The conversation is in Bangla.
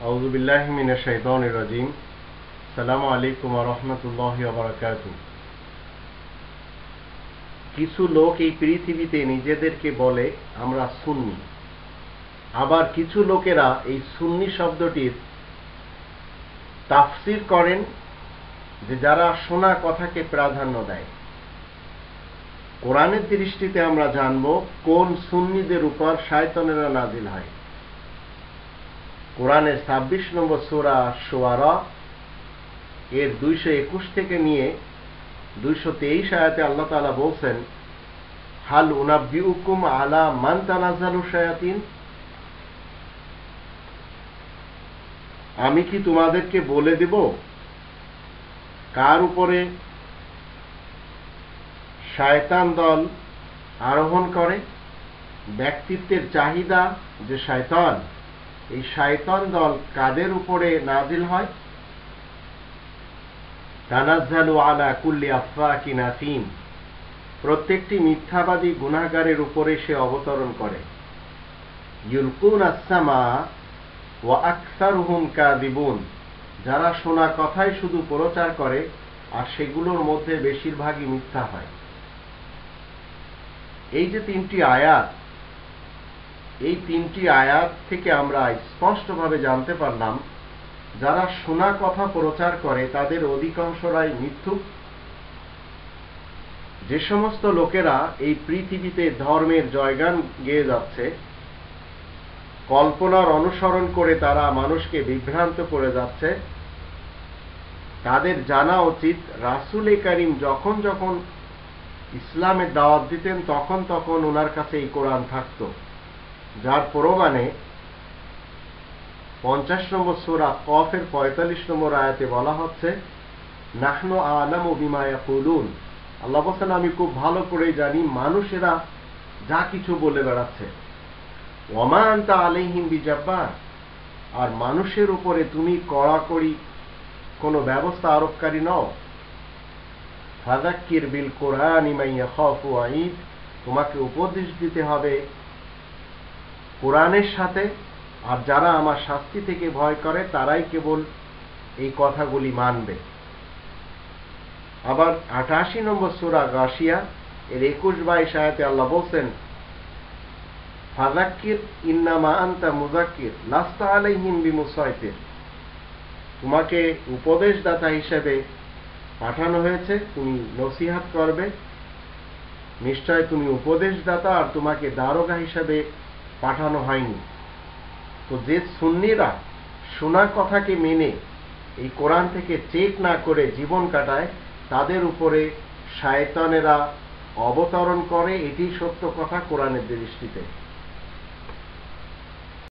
আউযু বিল্লাহি মিনাশ শাইতানির রাজিম। আসসালামু আলাইকুম ওয়া রাহমাতুল্লাহি ওয়া বারাকাতুহু। কিছু লোক এই পৃথিবীতে নিজেদেরকে বলে আমরা সুন্নি, আবার কিছু লোকেরা এই সুন্নি শব্দটির তাফসীর করেন যে যারা শোনা কথাকে প্রাধান্য দেয়। কোরআনের দৃষ্টিতে আমরা জানব কোন সুন্নিদের উপর শয়তানেরা নাজিল হয়। কোরআনের 26 নম্বর সূরা শুআরা এর 221 থেকে নিয়ে 223 আয়াতে আল্লাহ তাআলা বলছেন, হাল উনাব্বিউকুম আলা মান তানাজ্জালু শায়াতিন, আমি কি তোমাদেরকে বলে দেব কার উপরে শয়তান দল আরোহণ করে। ব্যক্তিত্বের চাহিদা যে শয়তান, এই শয়তান দল কাদের উপরে নাজিল হয়। তানাজ্জালু আলা কুল্লি আফাকিন আথিম, প্রত্যেকটি মিথ্যাবাদী গুনাহগারের উপরে সে অবতরণ করে। ইউলকুনা আস-সামা ওয়া আকসারুহুম কাযিবুন, যারা শোনা কথাই শুধু প্রচার করে আর সেগুলোর মধ্যে বেশিরভাগই মিথ্যা হয়। এই যে তিনটি আয়াত, এই তিনটি আয়াত থেকে আমরা স্পষ্টভাবে জানতে পারলাম যারা শোনা কথা প্রচার করে তাদের অধিকাংশরাই মিথ্যুক। যে সমস্ত লোকেরা এই পৃথিবীতে ধর্মের জয়গান গেয়ে যাচ্ছে, কল্পনার অনুসরণ করে তারা মানুষকে বিভ্রান্ত করে যাচ্ছে, তাদের জানা উচিত রাসূল কারীম যখন যখন ইসলামের দাওয়াত দিতেন তখন তখন ওনার কাছে এই কোরআন থাকত, যার প্রমাণে 50 নম্বর সূরা কফের 45 নম্বর আয়াতে বলা হচ্ছে, নাহনু আ'লামু বিমা ইয়াকুলুন, আল্লাহ বলেন আমি খুব ভালো করেই জানি মানুষেরা যা কিছু বলে বেড়াচ্ছে। ওয়া মা আনতা আলাইহিম বিজাব্বার, আর মানুষের উপরে তুমি কড়াকড়ি কোনো ব্যবস্থা আরোপকারী নও। ফাযাক্কির বিল কুরআনি মান ইয়াখাফু ওয়াঈদ, তোমাকে উপদেশ দিতে হবে কোরআনের সাথে, আর যারা আমার শাস্তি থেকে ভয় করে তারাই কেবল এই কথাগুলি মানবে। আবার 88 নম্বর সূরা গাশিয়া এর 21-22 আয়াতে আল্লাহ বলেন, ফাযাক্কির ইন্নামা আনতা মুযাক্কির লাস্তা আলাইহিম বিমুসাইতির, তোমাকে উপদেশদাতা হিসেবে পাঠানো হয়েছে, তুমি নসিহত করবে, নিশ্চয় তুমি উপদেশদাতা, আর তোমাকে দারোগা হিসেবে পাঠানো হয়নি। তো যে সুন্নিরা শোনা কথাকে মেনে এই কোরআন থেকে চেক না করে জীবন কাটায়, তাদের উপরে শয়তানেরা অবতরণ করে, এটি সত্য কথা কোরআনের দৃষ্টিতে।